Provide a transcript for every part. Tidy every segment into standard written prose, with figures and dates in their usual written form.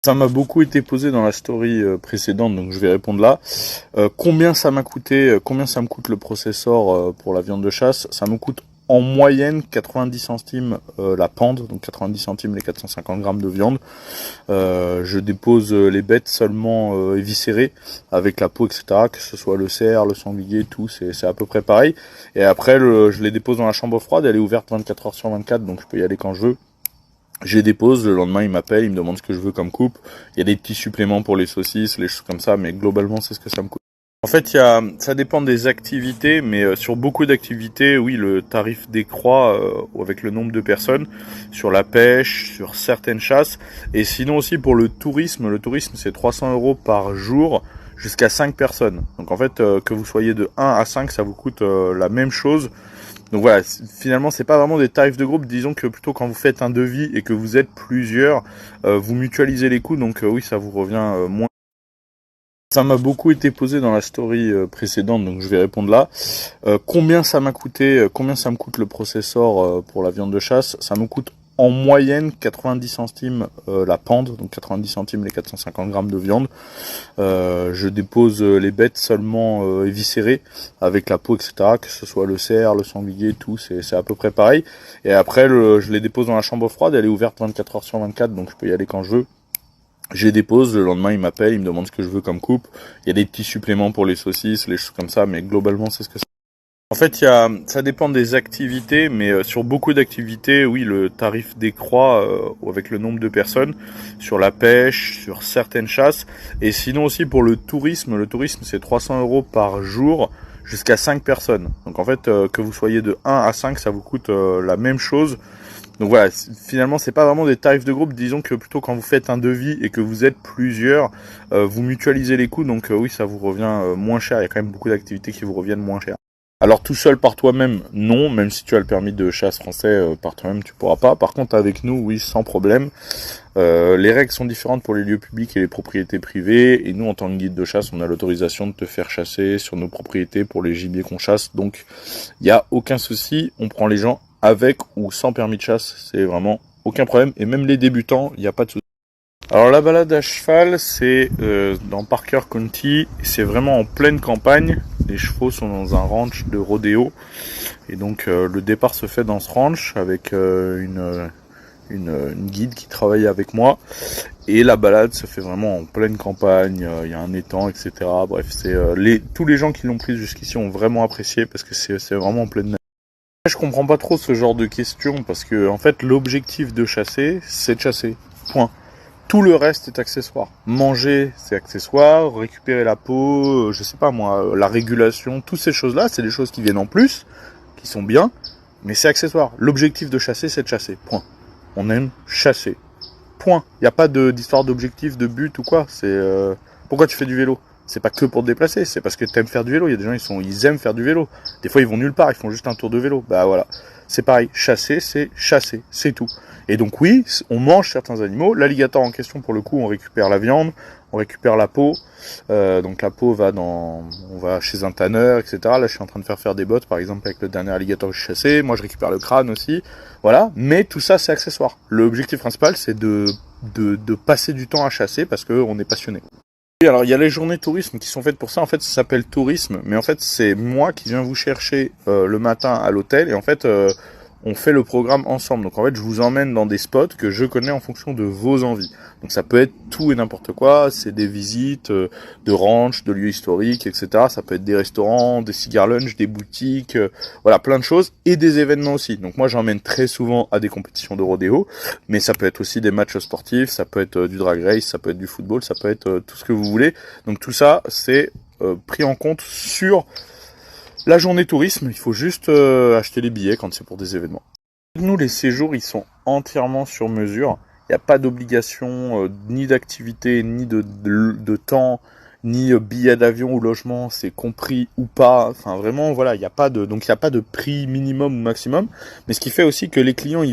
Ça m'a beaucoup été posé dans la story précédente, donc je vais répondre là. Combien ça m'a coûté, combien ça me coûte le processor pour la viande de chasse? Ça me coûte en moyenne 90 centimes la pente, donc 90 centimes les 450 grammes de viande. Je dépose les bêtes seulement éviscérées avec la peau, etc. Que ce soit le cerf, le sanglier, tout, c'est à peu près pareil. Et après, je les dépose dans la chambre froide, elle est ouverte 24 heures sur 24, donc je peux y aller quand je veux. Je les dépose, le lendemain il m'appelle, il me demande ce que je veux comme coupe. Il y a des petits suppléments pour les saucisses, les choses comme ça, mais globalement c'est ce que ça me coûte. En fait, ça dépend des activités, mais sur beaucoup d'activités, oui, le tarif décroît avec le nombre de personnes, sur la pêche, sur certaines chasses, et sinon aussi pour le tourisme c'est 300 € par jour, jusqu'à 5 personnes. Donc en fait, que vous soyez de 1 à 5, ça vous coûte la même chose. Donc voilà, finalement c'est pas vraiment des tarifs de groupe, disons que plutôt quand vous faites un devis et que vous êtes plusieurs, vous mutualisez les coûts, donc oui ça vous revient moins. Ça m'a beaucoup été posé dans la story précédente, donc je vais répondre là. Combien ça m'a coûté, combien ça me coûte le processor pour la viande de chasse? Ça me coûte en moyenne 90 centimes la pente, donc 90 centimes les 450 grammes de viande. Je dépose les bêtes seulement éviscérées avec la peau, etc. Que ce soit le cerf, le sanglier, tout, c'est à peu près pareil. Et après, je les dépose dans la chambre froide, elle est ouverte 24 heures sur 24, donc je peux y aller quand je veux. Je les dépose, le lendemain il m'appelle, il me demande ce que je veux comme coupe. Il y a des petits suppléments pour les saucisses, les choses comme ça, mais globalement c'est ce que c'est. En fait, ça dépend des activités, mais sur beaucoup d'activités, oui, le tarif décroît avec le nombre de personnes, sur la pêche, sur certaines chasses, et sinon aussi pour le tourisme c'est 300 € par jour, jusqu'à 5 personnes. Donc en fait, que vous soyez de 1 à 5, ça vous coûte la même chose. Donc voilà, finalement c'est pas vraiment des tarifs de groupe, disons que plutôt quand vous faites un devis et que vous êtes plusieurs, vous mutualisez les coûts, donc oui ça vous revient moins cher, il y a quand même beaucoup d'activités qui vous reviennent moins cher. Alors tout seul par toi-même, non, même si tu as le permis de chasse français, par toi-même tu pourras pas. Par contre avec nous, oui, sans problème. Les règles sont différentes pour les lieux publics et les propriétés privées, et nous en tant que guide de chasse, on a l'autorisation de te faire chasser sur nos propriétés pour les gibiers qu'on chasse, donc il n'y a aucun souci, on prend les gens avec ou sans permis de chasse, c'est vraiment aucun problème, et même les débutants, il n'y a pas de souci. Alors la balade à cheval, c'est dans Parker County, c'est vraiment en pleine campagne. Les chevaux sont dans un ranch de rodéo, et donc le départ se fait dans ce ranch avec une guide qui travaille avec moi, et la balade se fait vraiment en pleine campagne. Il y a un étang, etc. Bref, c'est tous les gens qui l'ont prise jusqu'ici ont vraiment apprécié parce que c'est vraiment en pleine nature. Je comprends pas trop ce genre de questions parce que en fait l'objectif de chasser, c'est de chasser. Point. Tout le reste est accessoire. Manger, c'est accessoire. Récupérer la peau, je sais pas moi, la régulation, toutes ces choses-là, c'est des choses qui viennent en plus, qui sont bien, mais c'est accessoire. L'objectif de chasser, c'est de chasser. Point. On aime chasser. Point. Il n'y a pas d'histoire d'objectif, de but ou quoi. C'est pourquoi tu fais du vélo? C'est pas que pour te déplacer, c'est parce que t'aimes faire du vélo. Il y a des gens, ils aiment faire du vélo. Des fois, ils vont nulle part, ils font juste un tour de vélo. Bah voilà. C'est pareil. Chasser, c'est tout. Et donc oui, on mange certains animaux. L'alligator en question, pour le coup, on récupère la viande, on récupère la peau. Donc la peau on va chez un tanneur, etc. Là, je suis en train de faire des bottes, par exemple, avec le dernier alligator que j'ai chassé. Moi, je récupère le crâne aussi. Voilà. Mais tout ça, c'est accessoire. L'objectif principal, c'est de passer du temps à chasser parce qu'on est passionné. Oui, alors il y a les journées tourisme qui sont faites pour ça. En fait, ça s'appelle tourisme, mais en fait, c'est moi qui viens vous chercher le matin à l'hôtel, et en fait, on fait le programme ensemble. Donc en fait, je vous emmène dans des spots que je connais en fonction de vos envies. Donc ça peut être tout et n'importe quoi. C'est des visites de ranch, de lieux historiques, etc. Ça peut être des restaurants, des cigar lunch, des boutiques, voilà, plein de choses, et des événements aussi. Donc moi, j'emmène très souvent à des compétitions de rodéo, mais ça peut être aussi des matchs sportifs, ça peut être du drag race, ça peut être du football, ça peut être tout ce que vous voulez. Donc tout ça, c'est pris en compte sur la journée tourisme. Il faut juste acheter les billets quand c'est pour des événements. Nous, les séjours, ils sont entièrement sur mesure. Il n'y a pas d'obligation, ni d'activité, ni de temps, ni billet d'avion ou logement, c'est compris ou pas. Enfin, vraiment, voilà, il n'y a pas de prix minimum ou maximum. Mais ce qui fait aussi que les clients,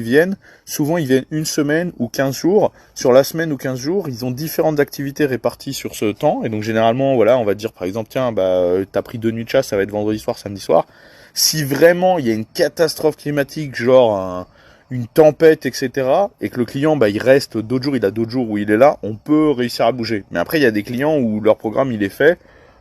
souvent ils viennent une semaine ou 15 jours. Sur la semaine ou 15 jours, ils ont différentes activités réparties sur ce temps. Et donc, généralement, voilà, on va dire, par exemple, tiens, t'as pris 2 nuits de chasse, ça va être vendredi soir, samedi soir. Si vraiment il y a une catastrophe climatique, genre une tempête, etc., et que le client, il reste d'autres jours, il a d'autres jours où il est là, on peut réussir à bouger. Mais après, il y a des clients où leur programme, il est fait.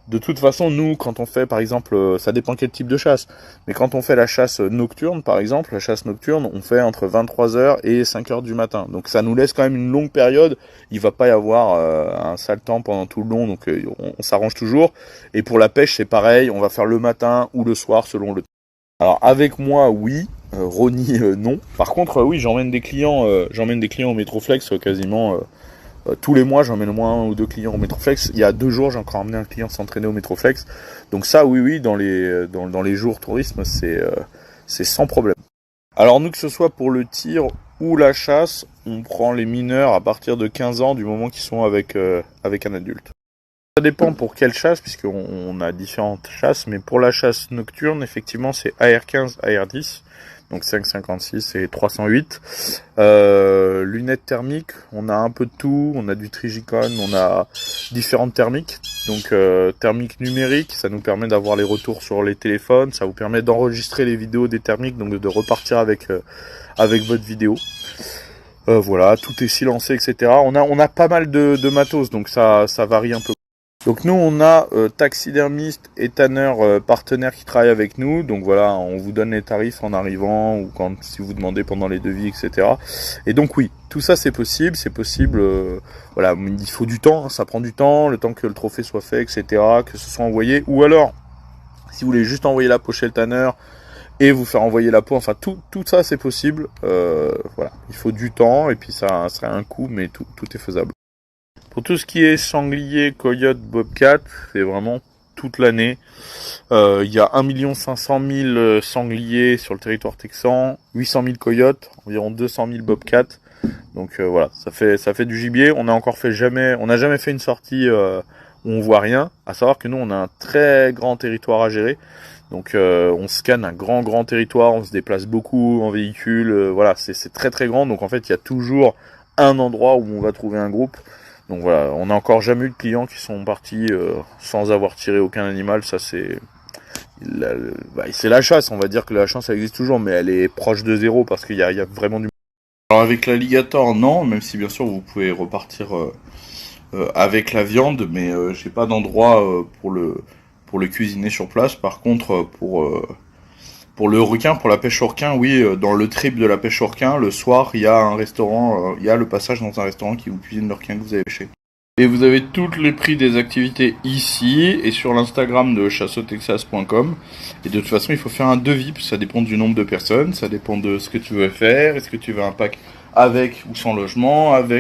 De toute façon, nous, quand on fait, par exemple, ça dépend quel type de chasse, mais quand on fait la chasse nocturne, par exemple, la chasse nocturne, on fait entre 23h et 5h du matin. Donc ça nous laisse quand même une longue période. Il va pas y avoir un sale temps pendant tout le long, donc on s'arrange toujours. Et pour la pêche, c'est pareil, on va faire le matin ou le soir selon le temps. Alors avec moi, oui. Ronnie, non. Par contre, oui, j'emmène des clients au Métroflex quasiment tous les mois. J'emmène au moins 1 ou 2 clients au Métroflex. Il y a 2 jours, j'ai encore emmené un client s'entraîner au Métroflex. Donc ça, oui, dans les jours tourisme, c'est sans problème. Alors nous, que ce soit pour le tir ou la chasse, on prend les mineurs à partir de 15 ans du moment qu'ils sont avec un adulte. Ça dépend pour quelle chasse, puisqu'on a différentes chasses, mais pour la chasse nocturne, effectivement, c'est AR15, AR10, donc 5,56 et 308. Lunettes thermiques, on a un peu de tout, on a du Trigicon, on a différentes thermiques. Donc thermique numérique, ça nous permet d'avoir les retours sur les téléphones, ça vous permet d'enregistrer les vidéos des thermiques, donc de repartir avec votre vidéo. Voilà, tout est silencé, etc. On a pas mal de matos, donc ça varie un peu. Donc nous on a taxidermistes et tanneurs partenaires qui travaillent avec nous. Donc voilà, on vous donne les tarifs en arrivant ou si vous demandez pendant les devis, etc. Et donc oui, tout ça c'est possible. Voilà, il faut du temps, hein, ça prend du temps, le temps que le trophée soit fait, etc. Que ce soit envoyé. Ou alors, si vous voulez juste envoyer la peau chez le tanneur et vous faire envoyer la peau, enfin tout ça c'est possible. Voilà, il faut du temps et puis ça serait un coût, mais tout est faisable. Pour tout ce qui est sanglier, coyote, bobcat, c'est vraiment toute l'année. Il y a 1 500 000 sangliers sur le territoire texan, 800 000 coyotes, environ 200 000 bobcats. Donc voilà, ça fait du gibier. On n'a jamais fait une sortie où on voit rien. À savoir que nous, on a un très grand territoire à gérer. Donc on scanne un grand territoire, on se déplace beaucoup en véhicule. Voilà, c'est très très grand. Donc en fait, il y a toujours un endroit où on va trouver un groupe. Donc voilà, on n'a encore jamais eu de clients qui sont partis sans avoir tiré aucun animal. Ça c'est la chasse, on va dire que la chasse ça existe toujours, mais elle est proche de zéro parce qu'il y a vraiment du... Alors avec l'alligator non, même si bien sûr vous pouvez repartir avec la viande, mais j'ai pas d'endroit pour le cuisiner sur place. Par contre pour le requin, pour la pêche au requin, oui, dans le trip de la pêche au requin, le soir, il y a un restaurant, il y a le passage dans un restaurant qui vous cuisine le requin que vous avez pêché. Et vous avez tous les prix des activités ici et sur l'Instagram de chasseautexas.com. Et de toute façon, il faut faire un devis, ça dépend du nombre de personnes, ça dépend de ce que tu veux faire. Est-ce que tu veux un pack avec ou sans logement, avec